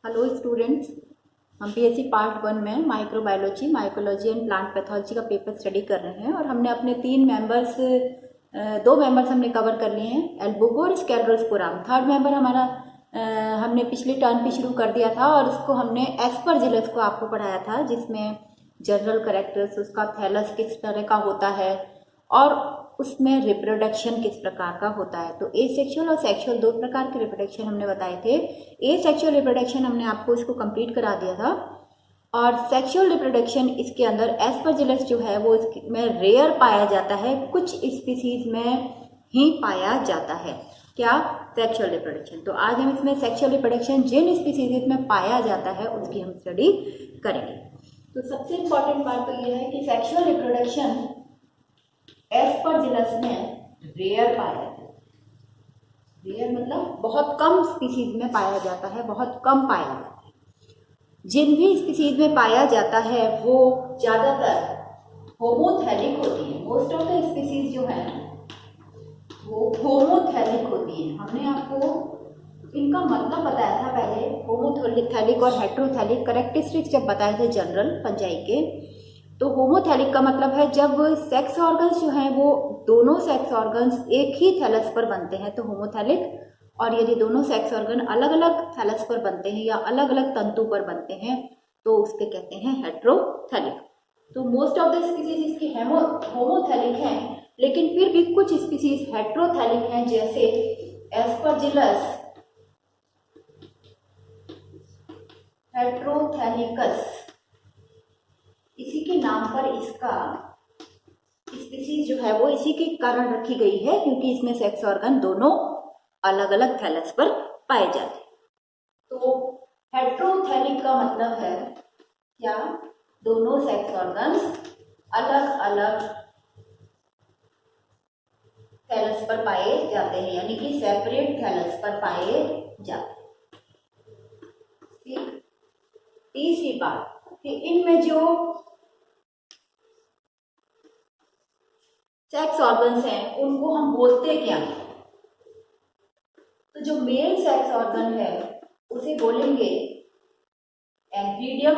Hello students, हम PSC part 1 में microbiology, mycology and plant pathology का पेपर स्टडी कर रहे हैं और हमने अपने 2 मेंबर्स हमने कवर कर लिए हैं, एल्बुको और स्क्लेरोस्पोराम। थर्ड मेंबर हमारा हमने पिछले टर्म पे शुरू कर दिया था और उसको हमने एस्परजिलस को आपको पढ़ाया था, जिसमें जनरल कैरेक्टर्स, उसका थैलस किस तरह का होता है और उसमें रिप्रोडक्शन किस प्रकार का होता है। तो एसेक्सुअल और सेक्सुअल 2 प्रकार के रिप्रोडक्शन हमने बताए थे। एसेक्सुअल रिप्रोडक्शन हमने आपको इसको कंप्लीट करा दिया था और सेक्सुअल रिप्रोडक्शन इसके अंदर एस्परजिलस जो है वो इसमें रेयर पाया जाता है, कुछ स्पीसीज में ही पाया जाता है। क्या? Sexual reproduction. तो आज हम इसमें सेक्सुअल रिप्रोडक्शन जिन स्पीसीज में पाया जाता है उसकी हम स्टडी करेंगे। तो सबसे इंपॉर्टेंट बात तो ये है कि सेक्सुअल रिप्रोडक्शन एस्परजिलस में रेयर पाया जाता है। रेयर मतलब बहुत कम स्पीसीज में पाया जाता है, बहुत कम पाया जाता है। जिन भी स्पीसीज में पाया जाता है वो ज़्यादातर होमोथैलिक होती है। मोस्ट ऑफ द स्पीसीज जो है वो होमोथैलिक होती है। हमने आपको इनका मतलब बताया था पहले, होमोथैलिक और हेट्रोथैलिक कैरेक्टरिस्टिक्स जब बताए थे जनरल पंजाई के। तो होमोथैलिक का मतलब है जब सेक्स ऑर्गन्स जो हैं वो दोनों सेक्स ऑर्गन्स एक ही थैलस पर बनते हैं तो होमोथैलिक, और यदि दोनों सेक्स ऑर्गन अलग अलग थैलस पर बनते हैं या अलग अलग तंतु पर बनते हैं तो उसके कहते हैं हेट्रोथैलिक। तो मोस्ट ऑफ द स्पीसीज इसकी होमोथैलिक हैं, लेकिन फिर भी कुछ स्पीसीज हेट्रोथैलिक हैं, जैसे एस्परजिलस हेट्रोथैलिकस। इसी के नाम पर इसका स्पीसीज जो है वो इसी के कारण रखी गई है, क्योंकि इसमें सेक्स ऑर्गन दोनों अलग अलग थैलस पर पाए जाते हैं। तो हेट्रोथैलिक का मतलब है क्या? दोनों सेक्स ऑर्गन्स अलग अलग थैलस पर पाए जाते हैं, यानी कि सेपरेट थैलस पर पाए जाते हैं। तीसरी बात कि इनमें जो सेक्स ऑर्गन्स हैं उनको हम बोलते क्या हैं? तो जो मेल सेक्स ऑर्गन है उसे बोलेंगे एंथीडियम,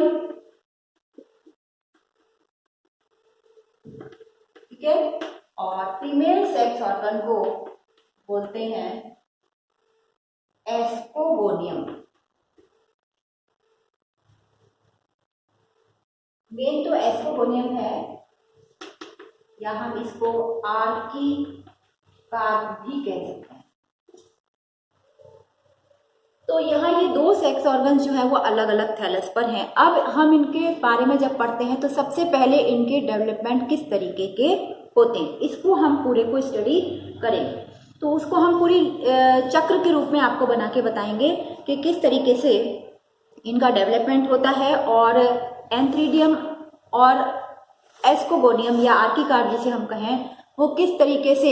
ठीक है, और फीमेल सेक्स ऑर्गन को बोलते हैं एस्कोगोनियम। मेन तो एस्कोगोनियम है, या हम इसको आर्की कार्प भी कह सकते हैं। तो यहाँ ये 2 सेक्स ऑर्गन्स जो है वो अलग अलग थैलस पर हैं। अब हम इनके बारे में जब पढ़ते हैं तो सबसे पहले इनके डेवलपमेंट किस तरीके के होते हैं, इसको हम पूरे को स्टडी करेंगे। तो उसको हम पूरी चक्र के रूप में आपको बना के बताएंगे कि किस तरीके से इनका डेवलपमेंट होता है, और एंथ्रीडियम और एस्कोगोनियम या आर्किकार्प जिसे हम कहें वो किस तरीके से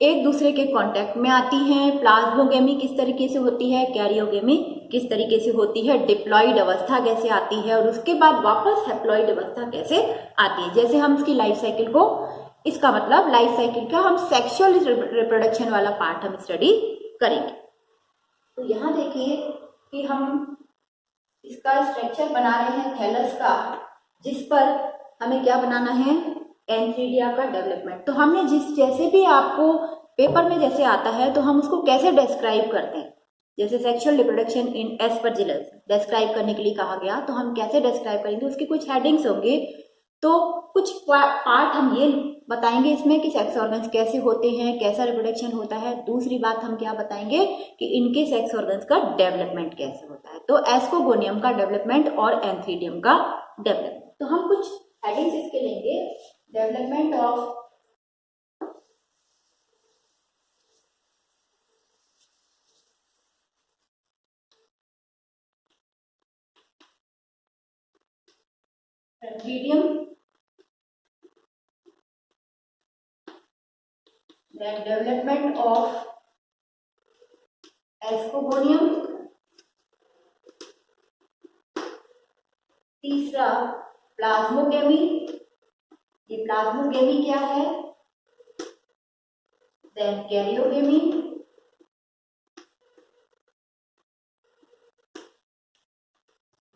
एक दूसरे के कांटेक्ट में आती हैं, प्लाज्मोगेमी किस तरीके से होती है, कैरियोगेमी किस तरीके से होती है, डिप्लॉइड अवस्था कैसे आती है, और उसके बाद वापस हैप्लॉइड अवस्था कैसे आती है। जैसे हम इसकी लाइफ साइकिल को, इसका मतलब लाइफ साइकिल का हम सेक्सुअल रिप्रोडक्शन वाला पार्ट हम स्टडी करेंगे। तो यहाँ देखिए कि हम इसका स्ट्रक्चर बना रहे हैं थैलस का, जिस पर हमें क्या बनाना है, एंथीडिया का डेवलपमेंट। तो हमने जैसे भी आपको पेपर में जैसे आता है तो हम उसको कैसे डिस्क्राइब करते हैं, जैसे sexual reproduction in Aspergillus describe करने के लिए कहा गया, तो हम कैसे डिस्क्राइब करेंगे, उसके कुछ हेडिंग्स होंगे। तो कुछ पार्ट हम ये बताएंगे इसमें कि सेक्स ऑर्गन्स कैसे होते हैं, कैसा रिप्रोडक्शन होता है। दूसरी बात हम क्या बताएंगे कि इनके सेक्स ऑर्गन्स का डेवलपमेंट कैसे होता है, तो एस्कोगोनियम का डेवलपमेंट और एंथीडियम का डेवलपमेंट। तो हम कुछ हेडिंग्स इसके लेंगे। Development of antheridium, then development of ascogonium, तीसरा प्लाज्मोगेमी। ये प्लाज्मोगेमी क्या है, देन कैरियोगेमी,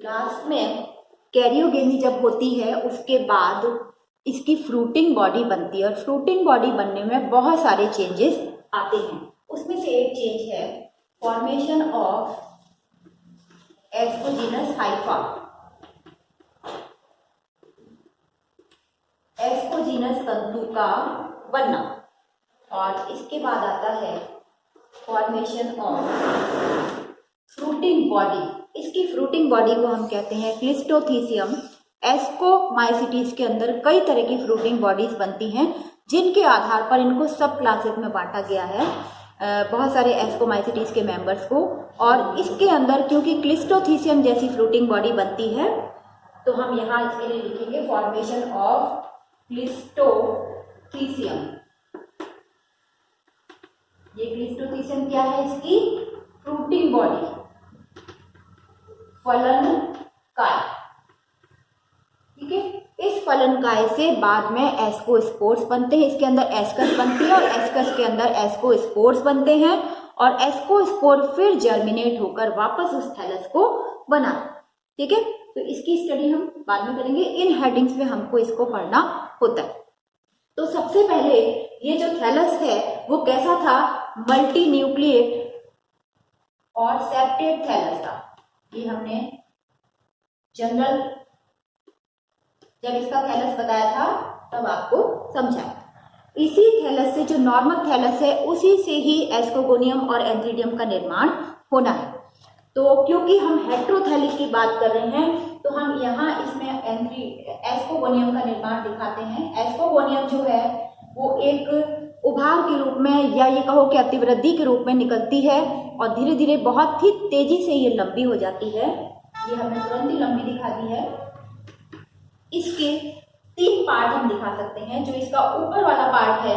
लास्ट में कैरियोगेमी जब होती है उसके बाद इसकी फ्रूटिंग बॉडी बनती है और फ्रूटिंग बॉडी बनने में बहुत सारे चेंजेस आते हैं। उसमें से एक चेंज है फॉर्मेशन ऑफ एस्कोजिनस हाइफा। एस्कोजिनस तंतु का बनना। और इसके बाद आता है फॉर्मेशन ऑफ फ्रूटिंग बॉडी। इसकी फ्रूटिंग बॉडी को हम कहते हैं क्लिस्टोथीसियम। एस्कोमाइसिटीज के अंदर कई तरह की फ्रूटिंग बॉडीज बनती हैं जिनके आधार पर इनको सब क्लासेस में बांटा गया है, बहुत सारे एस्कोमाइसिटीज के मेंबर्स को। और इसके अंदर क्योंकि क्लिस्टोथीसियम जैसी फ्रूटिंग बॉडी बनती है तो हम यहाँ इसके लिए लिखेंगे फॉर्मेशन ऑफ क्लिस्टोथीसियम। ये क्लिस्टोथीसियम क्या है? इसकी फ्रूटिंग बॉडी, फलन काय। ठीक है, इस फलन काय से बाद में एस्कोस्पोर्स बनते हैं। इसके अंदर एस्कस बनती है और एस्कस के अंदर एस्कोस्पोर्स बनते हैं और एस्कोस्पोर फिर जर्मिनेट होकर वापस उस थैलस को बनाते। ठीक है, तो इसकी स्टडी हम बाद में करेंगे। इन हेडिंग्स में हमको इसको पढ़ना होता है। तो सबसे पहले ये जो थैलस है वो कैसा था? मल्टी न्यूक्लिएट और सेप्टेड थैलस था। ये हमने जनरल जब इसका थैलस बताया था तब आपको समझाया। इसी थैलस से जो नॉर्मल थैलस है उसी से ही एस्कोगोनियम और एंथ्रीडियम का निर्माण होना है। तो क्योंकि हम हेट्रोथैलिक की बात कर रहे हैं तो हम यहाँ इसमें एस्कोगोनियम का निर्माण दिखाते हैं। एस्कोगोनियम जो है वो एक उभार के रूप में या ये कहो कि अतिवृद्धि के रूप में निकलती है और धीरे धीरे बहुत ही तेजी से ये लंबी हो जाती है। ये हमने तुरंत ही लंबी दिखा दी है। इसके 3 पार्ट हम दिखा सकते हैं। जो इसका ऊपर वाला पार्ट है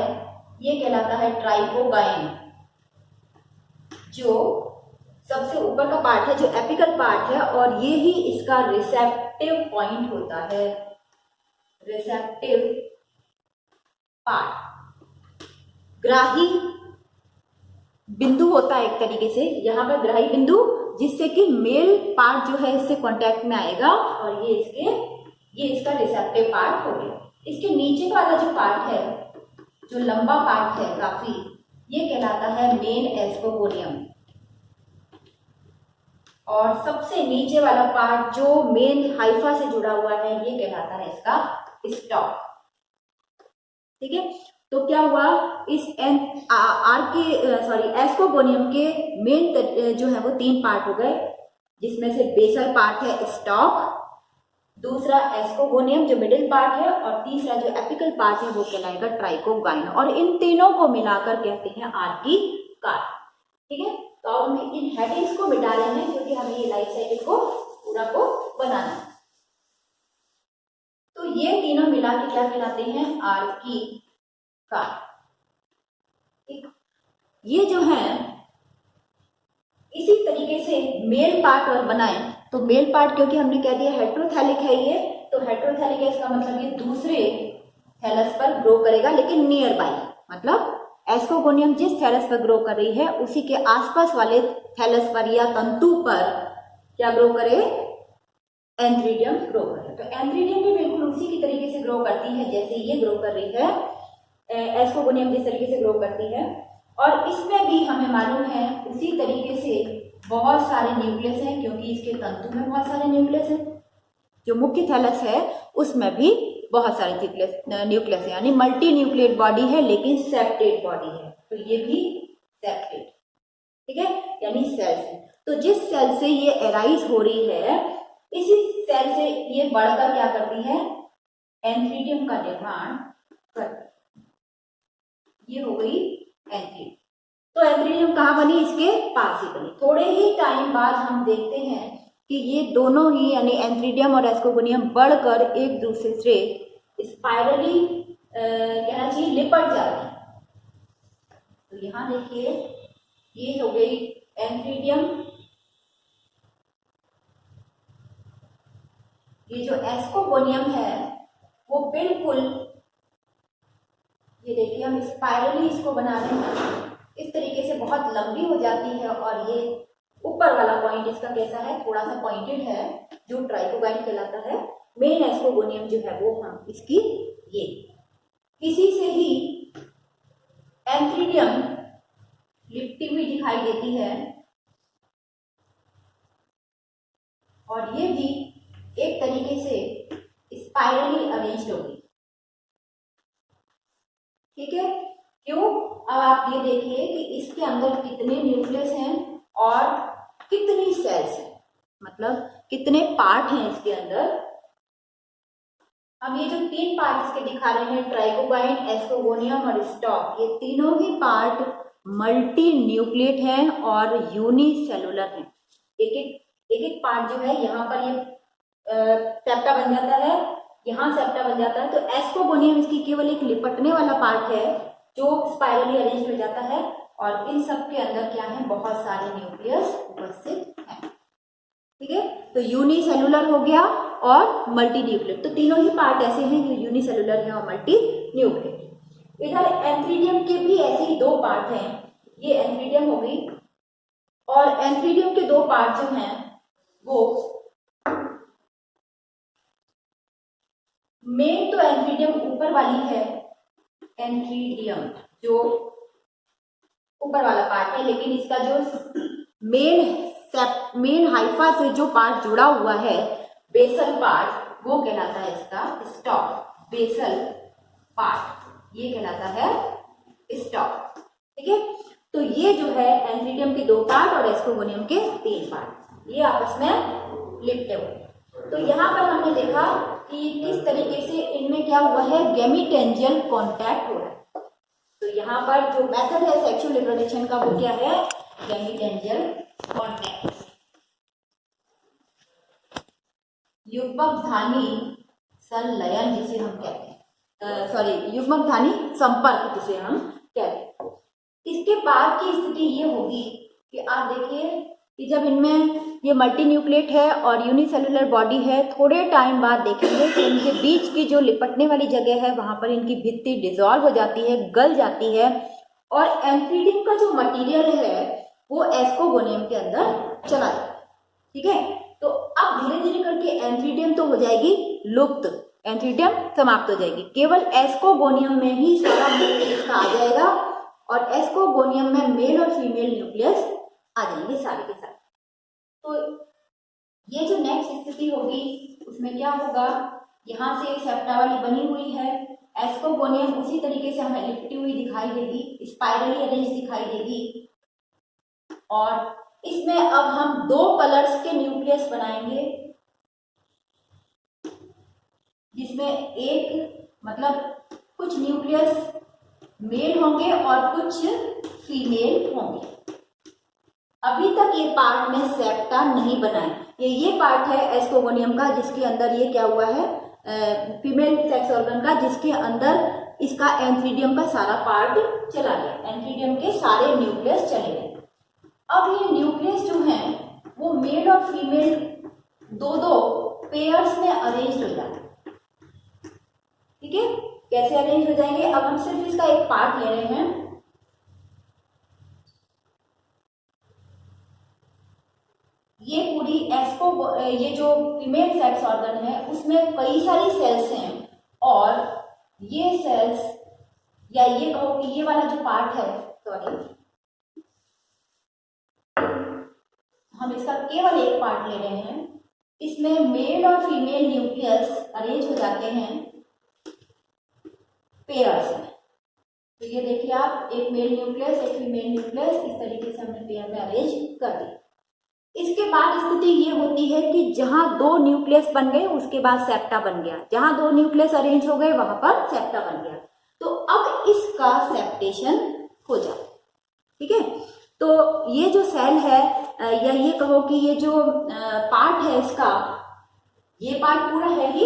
ये कहलाता है ट्राइकोगाइन। जो सबसे ऊपर का पार्ट है, जो एपिकल पार्ट है, और ये ही इसका रिसेप्टिव पॉइंट होता है। रिसेप्टिव पार्ट ग्राही बिंदु होता है एक तरीके से। यहाँ पर ग्राही बिंदु जिससे कि मेल पार्ट जो है इससे कांटेक्ट में आएगा और ये इसका रिसेप्टिव पार्ट हो गया। इसके नीचे वाला जो पार्ट है, जो लंबा पार्ट है काफी, ये कहलाता है मेन एस्कोगोनियम। और सबसे नीचे वाला पार्ट जो मेन हाइफा से जुड़ा हुआ है ये कहलाता है इसका स्टॉक। ठीक है, तो क्या हुआ? इस एस्कोगोनियम के मेन जो है वो 3 पार्ट हो गए, जिसमें से बेसल पार्ट है स्टॉक, दूसरा एस्कोगोनियम जो मिडिल पार्ट है, और तीसरा जो एपिकल पार्ट है वो कहलाएगा ट्राइकोगाइन। और इन तीनों को मिलाकर कहते हैं आर्की कार। ठीक है, तो अब हम इन हेडिंग्स को मिटा रहे हैं क्योंकि हमें ये लाइफ साइकिल को पूरा को बनाना है। तो ये तीनों मिला के क्या कहलाते हैं? Archie car. ठीक, ये जो है इसी तरीके से मेल पार्ट और बनाएं तो मेल पार्ट क्योंकि हमने कह दिया हेट्रोथैलिक है ये, तो हेट्रोथैलिक है इसका मतलब ये दूसरे थैलस पर ग्रो करेगा लेकिन नियर बाय। मतलब एस्कोगोनियम जिस थैलस पर ग्रो कर रही है उसी के आसपास वाले थैलस पर या तंतु पर क्या ग्रो करे? एंथ्रीडियम ग्रो करे। तो एंथ्रीडियम भी बिल्कुल उसी की तरीके से ग्रो करती है जैसे ये ग्रो कर रही है, एस्कोगोनियम जिस तरीके से ग्रो करती है। और इसमें भी हमें मालूम है उसी तरीके से बहुत सारे न्यूक्लियस हैं क्योंकि इसके तंतु में बहुत सारे न्यूक्लियस हैं। जो मुख्य थैलस है उसमें भी बहुत सारे न्यूक्लियस है, यानी मल्टी न्यूक्लिएट बॉडी है लेकिन सेप्टेड बॉडी है। तो ये भी सेप्टेड, ठीक है, यानी सेल्स है। तो जिस सेल से ये एराइज हो रही है इसी सेल से ये बढ़कर क्या करती है? एंथ्रीडियम का निर्माण करती है। ये हो गई एंथ्रीडियम। तो एंथ्रीडियम कहाँ बनी? इसके पास ही बनी। थोड़े ही टाइम बाद हम देखते हैं कि ये दोनों ही यानी एंथ्रीडियम और एस्कोगोनियम बढ़कर एक दूसरे से स्पाइरली कहना चाहिए लिपट जाते हैं। तो यहाँ देखिए ये हो गई एंथ्रीडियम, ये जो एस्कोगोनियम है वो बिल्कुल ये देखिए हम स्पाइरली इसको बना रहे हैं, इस तरीके से बहुत लंबी हो जाती है और ये ऊपर वाला पॉइंट इसका कैसा है, थोड़ा सा पॉइंटेड है, जो ट्राइकोगाइन कहलाता है। मेन एस्कोगोनियम जो है वो हम इसकी ये किसी से ही एंथ्रीडियम लिपटी हुई दिखाई देती है और ये भी एक तरीके से स्पाइरली अरेंज्ड होगी। ठीक है, क्यों? अब आप ये देखिए कि इसके अंदर कितने न्यूक्लियस हैं और कितनी सेल्स हैं, मतलब कितने पार्ट हैं इसके अंदर। अब ये जो 3 पार्ट इसके दिखा रहे हैं, ट्राइकोगाइन, एस्कोगोनियम और स्टॉक, ये तीनों ही पार्ट मल्टी न्यूक्लिएट हैं और यूनिसेलुलर हैं। एक एक पार्ट जो है, यहाँ पर ये सेप्टा बन जाता है, यहाँ सेप्टा बन जाता है। तो एस्कोगोनियम इसकी केवल एक लिपटने वाला पार्ट है जो स्पाइरली अरेंज हो जाता है और इन सब के अंदर क्या है, बहुत सारे न्यूक्लियस उपस्थित हैं। ठीक है, तो यूनिसेलुलर हो गया और मल्टी न्यूक्लिएट, तो तीनों ही पार्ट ऐसे हैं जो यूनिसेलुलर हैं और मल्टी न्यूक्लिएट। इधर एंथ्रीडियम के भी ऐसे ही 2 पार्ट हैं, ये एंथ्रीडियम हो गई और एंथ्रीडियम के 2 पार्ट जो हैं वो मेन तो एंथ्रीडियम ऊपर वाली है, एंथ्रीडियम जो ऊपर वाला पार्ट है, लेकिन इसका जो मेन हाइफा से जो पार्ट जुड़ा हुआ है, बेसल पार्ट, वो कहलाता है इसका स्टॉक। बेसल पार्ट ये कहलाता है स्टॉक। ठीक है, तो ये जो है एंथ्रीडियम के 2 पार्ट और एस्कोगोनियम के 3 पार्ट, ये आपस में लिपटे हुए। तो यहाँ पर हमने देखा कि किस तरीके से इनमें क्या हुआ है, गैमीटेंजियल कॉन्टैक्ट हो रहा है। तो यहाँ पर जो मेथड है सेक्सुअल रिप्रोडक्शन का वो क्या है, गैमीटेंजियल कॉन्टैक्ट, युग्मकधानी संलयन जिसे हम कहते हैं, सॉरी युग्मकधानी संपर्क जिसे हम कहते हैं। इसके बाद की स्थिति ये होगी कि आप देखिए कि जब इनमें ये मल्टी न्यूक्लिएट है और यूनिसेलुलर बॉडी है, थोड़े टाइम बाद देखेंगे कि इनके बीच की जो लिपटने वाली जगह है वहां पर इनकी भित्ति डिसॉल्व हो जाती है, गल जाती है और एंथ्रीडियम का जो मटेरियल है वो एस्कोगोनियम के अंदर चला जाता है। ठीक है, तो अब धीरे धीरे करके एंथ्रीडियम तो हो जाएगी लुप्त, एंथ्रीडियम समाप्त हो जाएगी, केवल एस्कोगोनियम में ही सारा न्यूक्लियस आ जाएगा और एस्कोगोनियम में मेल और फीमेल न्यूक्लियस आ जाएंगे सारे के सारे। तो ये जो नेक्स्ट स्थिति होगी उसमें क्या होगा, यहाँ से सेप्टा वाली बनी हुई है, एस्कोगोनियम उसी तरीके से हमें लिपटी हुई दिखाई देगी, स्पाइरली अरेंज दिखाई देगी और इसमें अब हम 2 कलर्स के न्यूक्लियस बनाएंगे, जिसमें एक मतलब कुछ न्यूक्लियस मेल होंगे और कुछ फीमेल होंगे। अभी तक ये पार्ट में सेप्टा नहीं बना है, ये पार्ट है एस्कोगोनियम का जिसके अंदर ये क्या हुआ है, फीमेल सेक्स ऑर्गन का, जिसके अंदर इसका एंथ्रीडियम का सारा पार्ट चला गया, एंथ्रीडियम के सारे न्यूक्लियस चले गए। अब ये न्यूक्लियस जो हैं वो मेल और फीमेल 2-2 पेयर्स में अरेंज हो जाते हैं। ठीक है, कैसे अरेंज हो जाएंगे, अब हम सिर्फ इसका एक पार्ट ले रहे हैं। ये पूरी ये जो फीमेल सेक्स ऑर्गन है उसमें कई सारी सेल्स हैं और ये सेल्स, या ये कहो कि ये वाला जो पार्ट है, सॉरी हम इसका केवल एक पार्ट ले रहे हैं, इसमें मेल और फीमेल न्यूक्लियस अरेंज हो जाते हैं पेयर्स में। तो ये देखिए आप, एक मेल न्यूक्लियस एक फीमेल न्यूक्लियस, इस तरीके से हमने पेयर में अरेंज कर दी। इसके बाद स्थिति ये होती है कि जहां 2 न्यूक्लियस बन गए उसके बाद सेप्टा बन गया, जहां 2 न्यूक्लियस अरेंज हो गए वहां पर सेप्टा बन गया, तो अब इसका सेप्टेशन हो जाए। ठीक है, तो ये जो सेल है या ये कहो कि ये जो पार्ट है इसका, ये पार्ट पूरा है ही,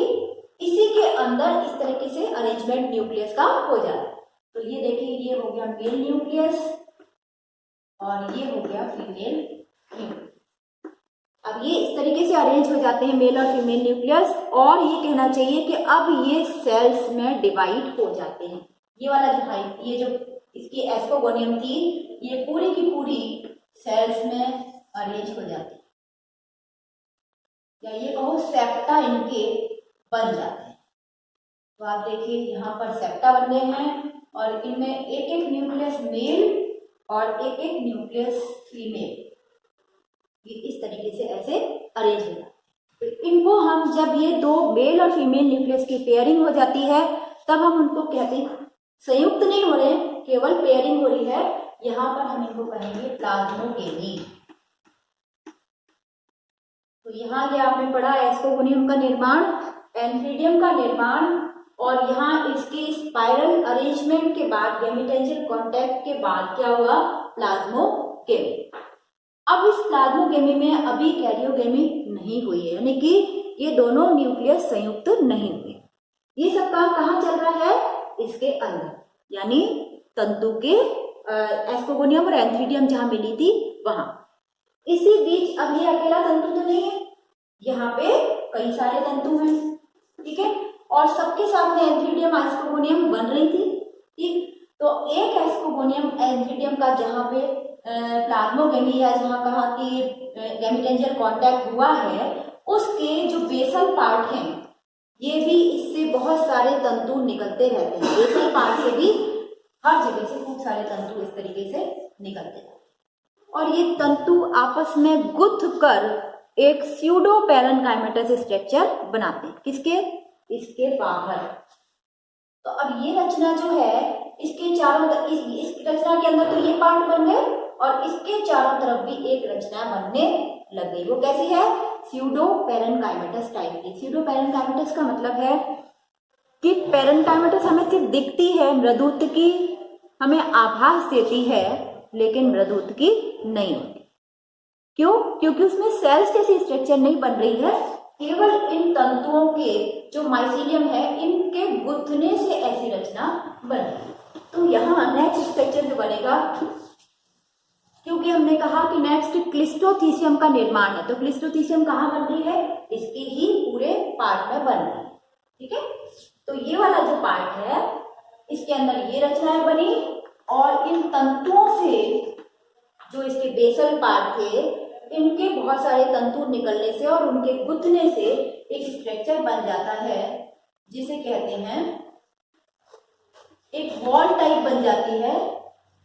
इसी के अंदर इस तरीके से अरेंजमेंट न्यूक्लियस का हो जाता है। तो ये देखिए, ये हो गया मेल न्यूक्लियस और ये हो गया फीमेल न्यूक्लियस। अब ये इस तरीके से अरेंज हो जाते हैं मेल और फीमेल न्यूक्लियस, और ये कहना चाहिए कि अब ये सेल्स में डिवाइड हो जाते हैं। ये वाला जो ये जो इसकी एस्कोगोनियम थी, ये पूरी की पूरी सेल्स में अरेंज हो जाते हैं, या ये कहो सेप्टा इनके बन जाते हैं। तो आप देखिए यहाँ पर सेप्टा बन गए हैं और इनमें एक एक न्यूक्लियस मेल और एक एक न्यूक्लियस फीमेल, ये इस तरीके से ऐसे अरेंज हो जाते हैं। तो इनको हम, जब ये दो मेल और फीमेल न्यूक्लियस की पेयरिंग हो जाती है, तब हम उनको कहते हैं, संयुक्त नहीं हो रहे, केवल पेयरिंग हो रही है, यहाँ पर हम इनको कहेंगे प्लाज्मोगेमी। तो यहाँ ये आपने पढ़ा एस्कोगोनियम का निर्माण, एंथ्रीडियम का निर्माण, और यहाँ इसके स्पाइरल अरेंजमेंट के बाद, गेमीटेंजियल कॉन्टैक्ट के बाद क्या हुआ, प्लाज्मोगेमी। अब इस प्लाज्मोगेमी में अभी कैरियोगेमी नहीं हुई है, यानी कि ये दोनों न्यूक्लियस संयुक्त नहीं हुए। ये सब काम कहाँ चल रहा है, इसके अंदर, यानी तंतु के एस्कोगोनियम और एंथ्रीडियम जहां मिली थी वहां। इसी बीच अब ये अकेला तंतु तो नहीं है, यहाँ पे कई सारे तंतु हैं, ठीक है, और सबके साथ में एंथ्रीडियम एस्कोगोनियम बन रही थी, ठीक। तो एक एस्कोगोनियम एंथ्रीडियम का जहाँ पे प्लाज्मोगेमी या जहाँ कहा कि गेमीटेंजियल कॉन्टैक्ट हुआ है, उसके जो बेसल पार्ट हैं, ये भी इससे बहुत सारे तंतु निकलते रहते हैं। बेसल पार्ट से भी हर जगह से खूब सारे तंतु इस तरीके से निकलते हैं, और ये तंतु आपस में गुथ कर एक स्यूडो पैरेन्काइमेटस स्ट्रक्चर बनाते हैं। किसके, इसके बाहर। तो अब ये रचना जो है, इसके चारों इस रचना के अंदर तो ये पार्ट बन गए, और इसके चारों तरफ भी एक रचना बनने लग गई। वो कैसी है, स्यूडो पैरेन्काइमेटस टाइप की। स्यूडो पैरेन्काइमेटस का मतलब है कि पैरेन्काइमेटस हमें सिर्फ दिखती है, मृदुत्की हमें आभास देती है, लेकिन मृदुत्की नहीं होती। क्यों, क्योंकि उसमें सेल्स जैसी स्ट्रक्चर नहीं बन रही है, केवल इन तंतुओं के जो माइसीलियम है, इनके गुथने से ऐसी रचना बन रही है। तो यहाँ नेक्स्ट स्ट्रक्चर जो बनेगा, क्योंकि हमने कहा कि नेक्स्ट क्लिस्टोथीसियम का निर्माण है, तो क्लिस्टोथीसियम कहाँ बन रही है, इसके ही पूरे पार्ट में बन रही है, ठीक है। तो ये वाला जो पार्ट है, इसके अंदर ये रचनाएं बनी, और इन तंतुओं से, जो इसके बेसल पार्ट थे, इनके बहुत सारे तंतु निकलने से और उनके गुथने से एक स्ट्रक्चर बन जाता है, जिसे कहते हैं, एक वॉल टाइप बन जाती है,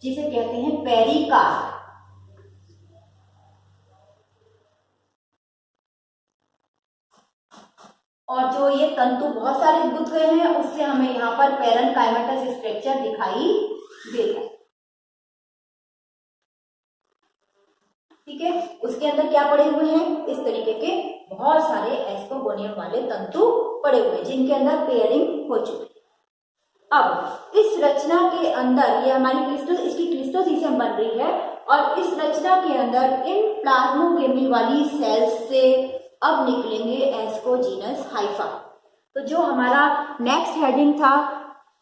जिसे कहते हैं पेरिकार्प। और जो ये तंतु बहुत सारे गुथ गए हैं, उससे हमें यहाँ पर पैरेन्काइमेटस स्ट्रक्चर दिखाई देता है, ठीक है। उसके अंदर क्या पड़े हुए हैं, इस तरीके के बहुत सारे एस्कोगोनियम वाले तंतु पड़े हुए हैं, जिनके अंदर पेयरिंग हो चुकी है। अब इस रचना के अंदर, ये हमारी इसकी क्लिस्टोथीसियम बन रही है, और इस रचना के अंदर इन प्लाज्मोगेमी वाली सेल्स से अब निकलेंगे एस्कोजीनस हाइफा। तो जो हमारा नेक्स्ट हेडिंग था,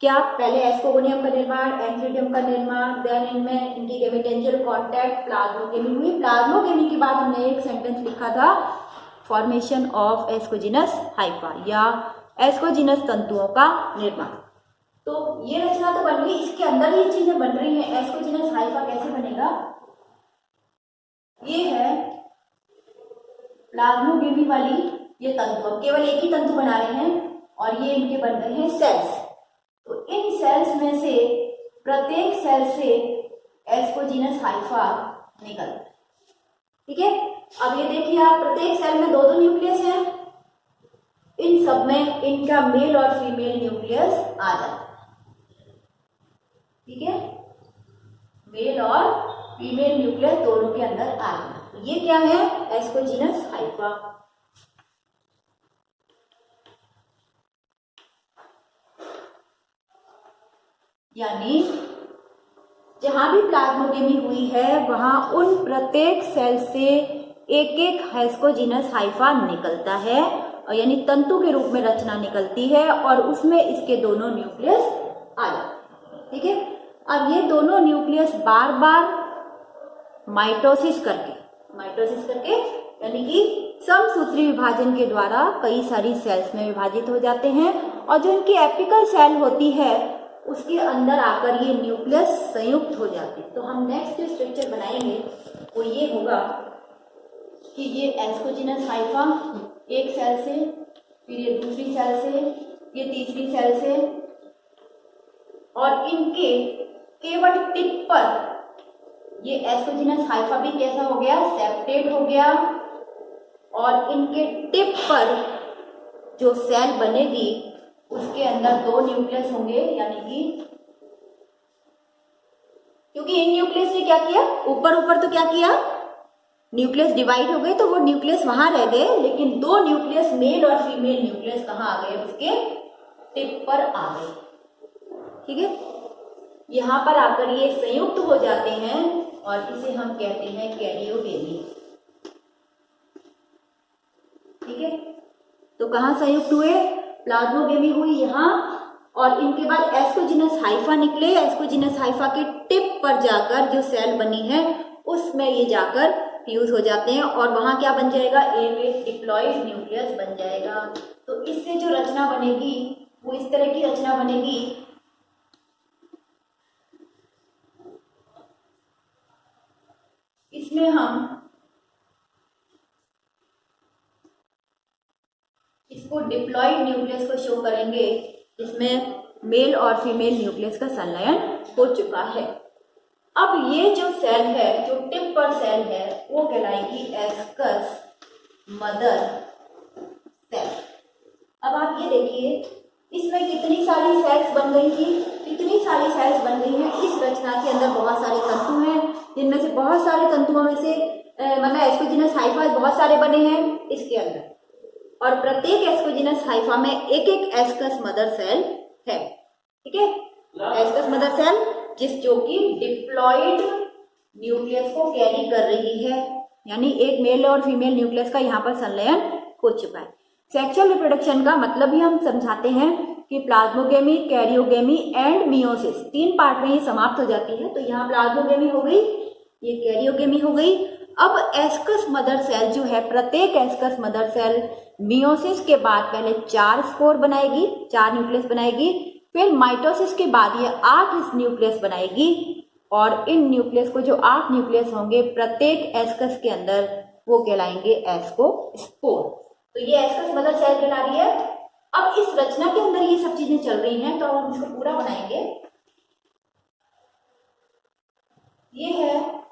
क्या, पहले एस्कोगोनियम का निर्माण, एंथ्रीडियम का निर्माण, देन इनमें इनकी गेमीटेंजियल कॉन्टैक्ट, प्लाज्मोगेमी हुई। प्लाज्मोगेमी के बाद हमने एक सेंटेंस लिखा था, फॉर्मेशन ऑफ एस्कोजीनस हाइफा, या एस्कोजीनस तंतुओं का निर्माण। तो ये रचना तो बन गई, इसके अंदर ये चीजें बन रही हैं। एस्कोजीनस हाइफा कैसे बनेगा, ये है प्लाज्मोगेमी वाली ये तंतु, अब केवल एक ही तंतु बना रहे हैं, और ये इनके बन रहे हैं सेल्स। तो इन सेल्स में से प्रत्येक सेल से एस्कोजीनस हाइफा निकलता है, ठीक है। अब ये देखिए आप, प्रत्येक सेल में दो दो न्यूक्लियस हैं, इन सब में इनका मेल और फीमेल न्यूक्लियस आ जाता है, ठीक है। मेल और फीमेल न्यूक्लियस दोनों के अंदर आ गया। तो ये क्या है, एस्कोजीनस हाइफा। यानी जहां भी प्लाज्मोगेमी हुई है, वहां उन प्रत्येक सेल से एक एक एस्कोजीनस हाइफा निकलता है, और यानी तंतु के रूप में रचना निकलती है, और उसमें इसके दोनों न्यूक्लियस आ जाते हैं, ठीक है। अब ये दोनों न्यूक्लियस बार बार माइटोसिस करके यानी कि समसूत्री विभाजन के द्वारा कई सारी सेल्स में विभाजित हो जाते हैं, और जो इनकी एपिकल सेल होती है, उसके अंदर आकर ये न्यूक्लियस संयुक्त हो जाते हैं। तो हम नेक्स्ट जो स्ट्रक्चर बनाएंगे वो ये होगा कि ये एस्कोजिनस हाइफा एक सेल से, फिर ये दूसरी सेल से, ये तीसरी सेल से, और इनके केवल टिप पर ये एस्कोजिनस हाइफा भी कैसा हो गया, सेप्टेट हो गया, और इनके टिप पर जो सेल बनेगी उसके अंदर 2 न्यूक्लियस होंगे, यानी कि क्योंकि इन न्यूक्लियस ने क्या किया, ऊपर ऊपर तो क्या किया, न्यूक्लियस डिवाइड हो गए तो वो न्यूक्लियस वहां रह गए, लेकिन 2 न्यूक्लियस मेल और फीमेल न्यूक्लियस कहाँ आ गए, उसके टिप पर आ गए। ठीक है, यहाँ पर आकर ये संयुक्त हो जाते हैं और इसे हम कहते हैं कैरियोगेमी। ठीक है, तो कहाँ संयुक्त हुए, प्लाज्मोगेमी हुई यहाँ, और इनके बाद एस्कोजिनस हाइफा निकले, एस्कोजिनस हाइफा के टिप पर जाकर जो सेल बनी है उसमें ये जाकर फ्यूज हो जाते हैं, और वहां क्या बन जाएगा, एक डिप्लॉइड न्यूक्लियस बन जाएगा। तो इससे जो रचना बनेगी वो इस तरह की रचना बनेगी, इसमें हम इसको डिप्लॉइड न्यूक्लियस को शो करेंगे, जिसमें मेल और फीमेल न्यूक्लियस का संलयन हो चुका है। अब ये जो सेल है, जो टिप पर सेल है, वो कहलाएगी एस्कस मदर सेल। अब आप ये देखिए, इसमें कितनी सारी सेल्स बन गई थी, कितनी सारी सेल्स बन गई हैं। इस रचना के अंदर बहुत सारे तंतु हैं, जिनमें से बहुत सारे तंतुओं में से मतलब एस्कोजिनस हाइफा बहुत सारे बने हैं इसके अंदर, और प्रत्येक एस्कोजिनस हाइफा में एक एक एस्कस मदर सेल है। ठीक है, एस्कस मदर सेल जो कि डिप्लॉइड न्यूक्लियस को कैरी कर रही है, यानी एक मेल और फीमेल न्यूक्लियस का यहाँ पर संलयन हो चुका है। सेक्सुअल रिप्रोडक्शन का मतलब भी हम समझाते हैं कि plasmogamy, karyogamy and meiosis 3 part में ये समाप्त हो जाती है। तो यहाँ प्लाज्मोगेमी हो गई, ये कैरियोगेमी हो गई। अब एस्कस मदर सेल जो है, प्रत्येक एस्कस मदर सेल मियोसिस के बाद पहले 4 स्पोर बनाएगी, 4 न्यूक्लियस बनाएगी, फिर माइटोसिस के बाद ये 8 न्यूक्लियस बनाएगी, और इन न्यूक्लियस को जो 8 न्यूक्लियस होंगे प्रत्येक एस्कस के अंदर, वो कहलाएंगे एस्कोस्पोर। तो ये एस्कस मदर सेल कहला रही है। अब इस रचना के अंदर ये सब चीजें चल रही हैं, तो हम इसको पूरा बनाएंगे। ये है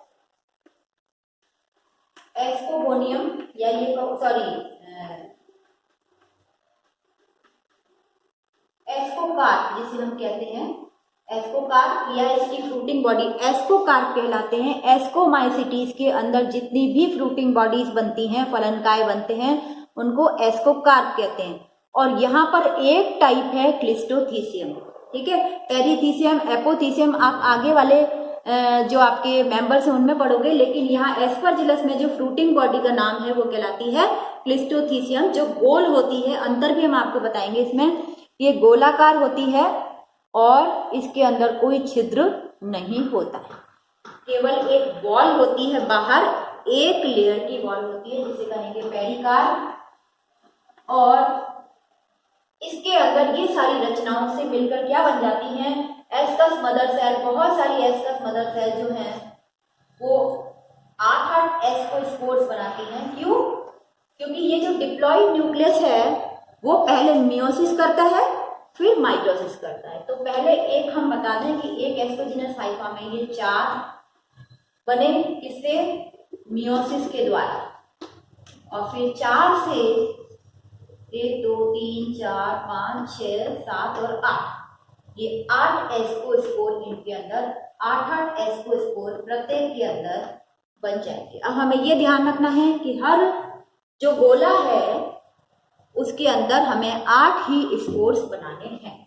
एस्कोगोनियम, या ये एस्कोकार्प जिसे हम कहते हैं, एस्कोकार्प या इसकी फ्रूटिंग बॉडी एस्कोकार्प कहलाते हैं। एस्कोमाइसिटीज के अंदर जितनी भी फ्रूटिंग बॉडीज बनती हैं, फलनकाय बनते हैं, उनको एस्कोकार्प कहते हैं। और यहाँ पर एक टाइप है क्लिस्टोथीसियम। ठीक है, पेरीथीसियम, एपोथीसियम आप आगे वाले जो आपके मेंबर्स हैं उनमें पढ़ोगे, लेकिन यहाँ एस्परजिलस में जो फ्रूटिंग बॉडी का नाम है वो कहलाती है क्लिस्टोथीसियम, जो गोल होती है। अंतर भी हम आपको बताएंगे इसमें, ये गोलाकार होती है और इसके अंदर कोई छिद्र नहीं होता है, केवल एक वॉल होती है, बाहर एक लेयर की वॉल होती है जिसे कहेंगे पेरिकार्प, और इसके अंदर ये सारी रचनाओं से मिलकर क्या बन जाती हैं, एस्कस मदर सेल। बहुत सारी एस्कस मदर सेल जो हैं वो 8-8 एस्कोस्पोर्स बनाती हैं। क्यों? क्योंकि ये जो डिप्लॉइड न्यूक्लियस है वो पहले मियोसिस करता है, फिर माइटोसिस करता है। तो पहले एक हम बता दें कि एक एस्कोजिनस हाइफा में ये 4 बने, किससे, मियोसिस के द्वारा, और फिर 4 से 1 2 3 4 5 6 7 और 8, ये 8 एस्कोस्पोर इनके अंदर, 8-8 एस्कोस्पोर प्रत्येक के अंदर बन जाएंगे। अब हमें ये ध्यान रखना है कि हर जो गोला है उसके अंदर हमें 8 ही स्पोर्स बनाने हैं।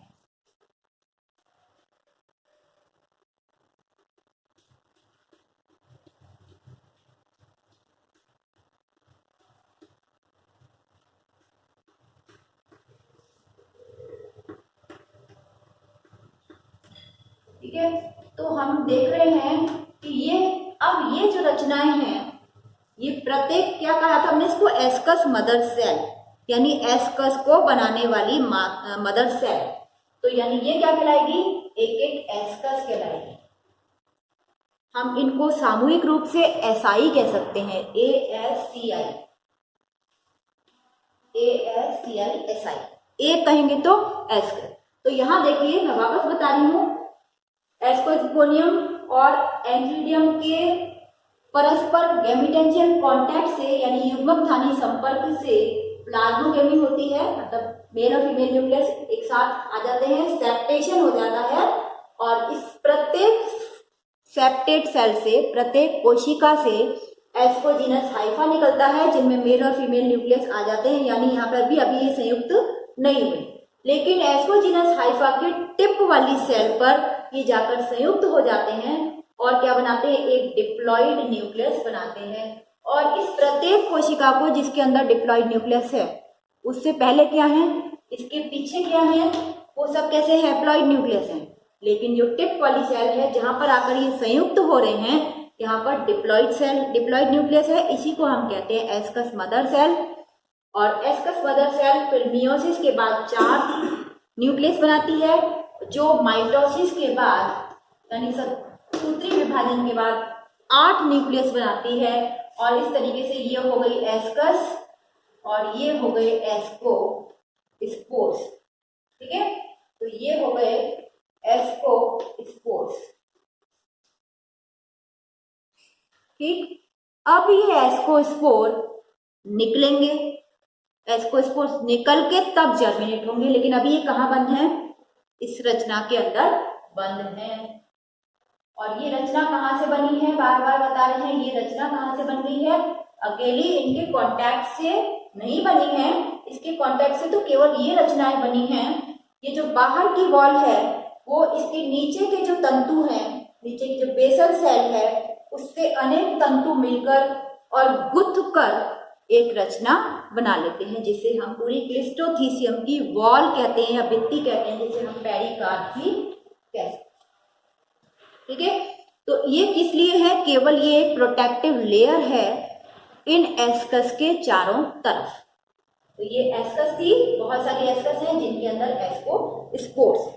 ठीक है, तो हम देख रहे हैं कि ये जो रचनाएं हैं, ये प्रत्येक क्या कहा था हमने इसको, एस्कस मदर सेल, यानी एस्कस को बनाने वाली मदर सेल। तो यानी ये क्या कहलाएगी, एक एक एस्कस कहलाएगी। हम इनको सामूहिक रूप से एसआई कह सकते हैं, ASCI, एसआई, ए कहेंगे तो एस। तो यहाँ देखिए मैं वापस बता रही हूँ, एस्कोइपोनियम और एंथ्रीडियम के परस्पर गैमेटेंशियल कांटेक्ट से यानी युग्मकधानी संपर्क से प्लाज्मोगेमी होती है, मतलब मेल और फीमेल न्यूक्लियस एक साथ आ जाते हैं, सेप्टेशन हो जाता है और इस प्रत्येक सेप्टेड सेल से, प्रत्येक कोशिका से एस्कोजीनस हाइफा निकलता है जिनमें मेल और फीमेल न्यूक्लियस आ जाते हैं, यानी यहाँ पर भी अभी ये संयुक्त नहीं हुए, लेकिन एस्कोजीनस हाइफा के टिप वाली सेल पर ये जाकर संयुक्त हो जाते हैं और क्या बनाते हैं, एक डिप्लॉइड न्यूक्लियस बनाते हैं। और इस प्रत्येक कोशिका को जिसके अंदर डिप्लॉइड न्यूक्लियस है उससे पहले क्या है, इसके पीछे क्या है, वो सब कैसे हैप्लॉइड न्यूक्लियस है, लेकिन जो टिप वाली सेल है जहां पर आकर ये संयुक्त हो रहे हैं यहाँ पर डिप्लॉइड सेल, डिप्लॉइड न्यूक्लियस है, इसी को हम कहते हैं एस्कस मदर सेल। और एस्कस मदर सेल फिर मियोसिस के बाद 4 न्यूक्लियस बनाती है, जो माइटोसिस के बाद यानी सूत्री विभाजन के बाद 8 न्यूक्लियस बनाती है। और इस तरीके से ये हो गई एस्कस और ये हो गए एस्को स्पोर्स, ठीक है, तो ये हो गए एस्को स्पोर्स, ठीक। अब ये एस्कोस्पोर निकलेंगे, एस्कोस्पोर निकल के तब जर्मिनेट होंगे, लेकिन अभी ये कहाँ बंद है, इस रचना के अंदर बंद है। और ये रचना कहाँ से बनी है, बार बार बता रहे हैं, ये रचना कहाँ से बन गई है, अकेली इनके कांटेक्ट से नहीं बनी है, इसके कांटेक्ट से तो केवल ये रचनाएं बनी हैं। ये जो बाहर की वॉल है वो इसके नीचे के जो तंतु हैं, नीचे की जो बेसल सेल है उससे अनेक तंतु मिलकर और गुथ कर एक रचना बना लेते हैं, जिसे हम पूरी क्लिस्टोथीसियम की वॉल कहते हैं या भित्ति कहते हैं, जिसे हम पेरिकार्ड भी कहते हैं, ठीक है। तो ये किस लिए है, केवल ये एक प्रोटेक्टिव लेयर है इन एस्कस के चारों तरफ। तो ये एस्कस थी, बहुत सारी एस्कस हैं जिनके अंदर एस्को स्पोर्स।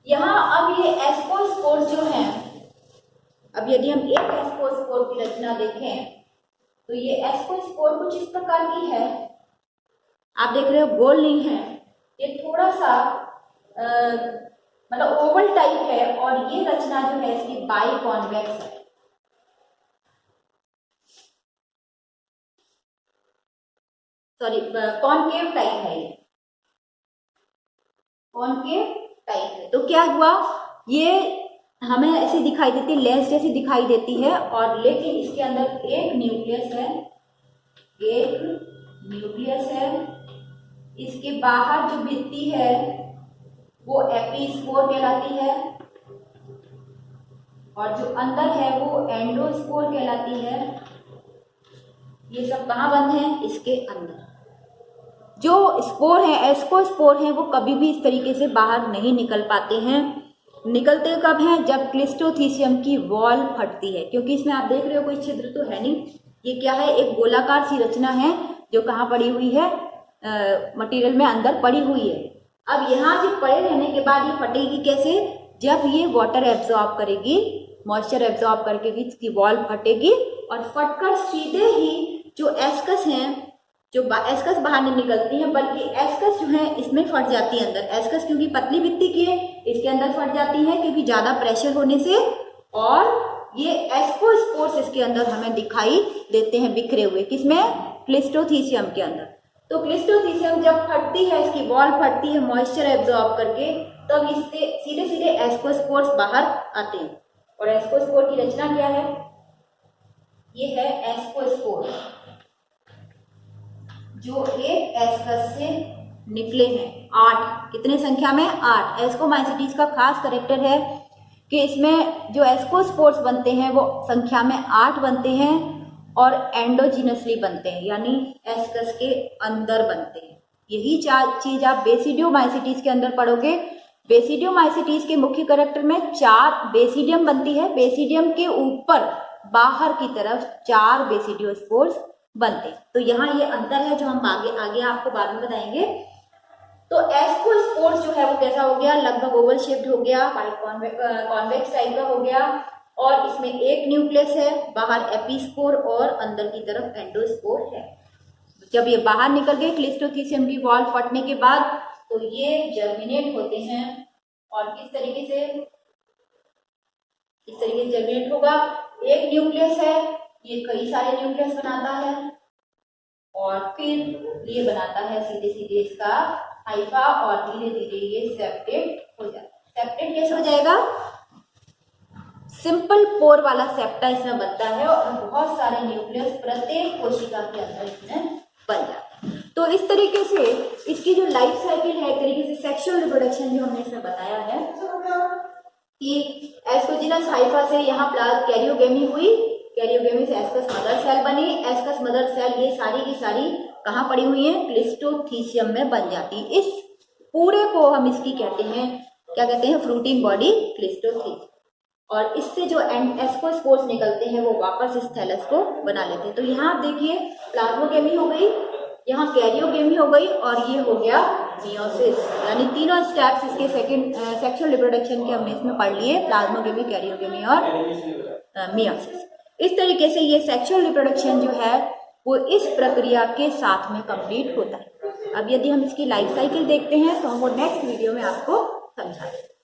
यहाँ अब ये एस्को स्पोर्स जो हैं, अब यदि हम एक एस्को स्पोर की रचना देखें तो ये एस्को स्पोर कुछ इस प्रकार की है, आप देख रहे हो गोल नहीं है, ये थोड़ा सा मतलब ओवल टाइप है और ये रचना जो है इसकी बाई कॉन्वेक्स है, सॉरी कॉनकेव टाइप है, ये कॉनकेव टाइप है। तो क्या हुआ, ये हमें ऐसी दिखाई देती है, लेंस जैसी दिखाई देती है, और लेकिन इसके अंदर एक न्यूक्लियस है, एक न्यूक्लियस है, इसके बाहर जो भित्ति है वो एपीस्पोर कहलाती है और जो अंदर है वो एंडोस्पोर कहलाती है। ये सब कहाँ बंद है, इसके अंदर। जो स्पोर है, एस्कोस्पोर है, वो कभी भी इस तरीके से बाहर नहीं निकल पाते हैं। निकलते कब हैं, जब क्लिस्टोथीसियम की वॉल फटती है, क्योंकि इसमें आप देख रहे हो कोई छिद्र तो है नहीं, ये क्या है, एक गोलाकार सी रचना है जो कहाँ पड़ी हुई है, मटेरियल में अंदर पड़ी हुई है। अब यहाँ जो पड़े रहने के बाद ये फटेगी कैसे, जब ये वाटर एब्जॉर्ब करेगी, मॉइस्चर एब्जॉर्ब करके इसकी वॉल फटेगी और फटकर सीधे ही जो एस्कस हैं, जो एस्कस बाहर नहीं निकलती हैं, बल्कि एस्कस जो है इसमें फट जाती है अंदर। एस्कस क्योंकि पतली भित्ति की है इसके अंदर फट जाती है क्योंकि ज़्यादा प्रेशर होने से, और ये एस्कोस्पोर्स इसके अंदर हमें दिखाई देते हैं बिखरे हुए, किसमें, क्लिस्टोथीसियम के अंदर। तो क्लिस्टोथीसियम जब फटती है, इसकी वॉल फटती है मॉइस्चर एब्जॉर्ब करके, तब इससे सीधे सीधे एस्कोस्पोर्स बाहर आते हैं। और एस्कोस्पोर की रचना क्या है, ये है एस्कोस्पोर जो एक एस्कस से निकले हैं 8, कितने संख्या में, 8। एस्कोमाइसिटीज का खास कैरेक्टर है कि इसमें जो एस्कोस्पोर्स बनते हैं वो संख्या में 8 बनते हैं और एंडोजीनसली बनते हैं, यानी एस्कस के अंदर बनते हैं। यही चीज आप बेसिडियोमाइसिटीज के अंदर पढ़ोगे। बेसिडियोमाइसिटीज के मुख्य कैरेक्टर में 4 बेसिडियम बनती है, बेसिडियम के ऊपर बाहर की तरफ 4 बेसिडियोस्पोर्स बनते हैं। तो यहाँ ये अंतर है जो हम आगे आपको बाद में बताएंगे। तो एस्कोस्पोर्स जो है वो कैसा हो गया, लगभग ओवल शेप्ड हो गया, कॉन्वेक्स टाइप का हो गया, और इसमें एक न्यूक्लियस है, बाहर एपिस्पोर और अंदर की तरफ एंडोस्पोर है। जब ये बाहर निकल गए क्लिस्टोथिसियम की वॉल फटने के बाद, तो ये जर्मिनेट होते हैं। और किस तरीके से? इस तरीके से जर्मिनेट होगा। एक न्यूक्लियस है, ये कई सारे न्यूक्लियस बनाता है और फिर ये बनाता है सीधे सीधे इसका हाइफा और धीरे धीरे ये सेप्टेट हो जाता है। सेप्टेट कैसे हो जाएगा? सिंपल पोर वाला सेप्टा इसमें बनता है और बहुत सारे न्यूक्लियस प्रत्येक कोशिका के अंदर इसमें बन जाते हैं। तो इस तरीके से इसकी जो लाइफ साइकिल है, एक तरीके से सेक्सुअल रिप्रोडक्शन जो हमने इसमें बताया है कि एस्कोजिनस हाइफा से यहाँ कैरियोगेमी हुई, कैरियोगेमी से एस्कस मदर सेल बनी, एस्कस मदर सेल ये सारी की सारी कहाँ पड़ी हुई है? क्लिस्टोथिसियम में बन जाती। इस पूरे को हम इसकी कहते हैं, क्या कहते हैं? Fruiting body cleistothecium. और इससे जो एस्कोस्पोर्स निकलते हैं वो वापस इस थैलस को बना लेते हैं। तो यहाँ आप देखिए प्लाज्मोगेमी हो गई, यहाँ कैरियोगेमी हो गई और ये हो गया मियोसिस। यानी तीनों स्टेप्स इसके सेक्सुअल रिप्रोडक्शन के हमने इसमें पढ़ लिए, प्लाज्मोगेमी, कैरियोगेमी और मियोसिस। इस तरीके से ये सेक्सुअल रिप्रोडक्शन जो है वो इस प्रक्रिया के साथ में कंप्लीट होता है। अब यदि हम इसकी लाइफ साइकिल देखते हैं तो वो नेक्स्ट वीडियो में आपको समझाएंगे।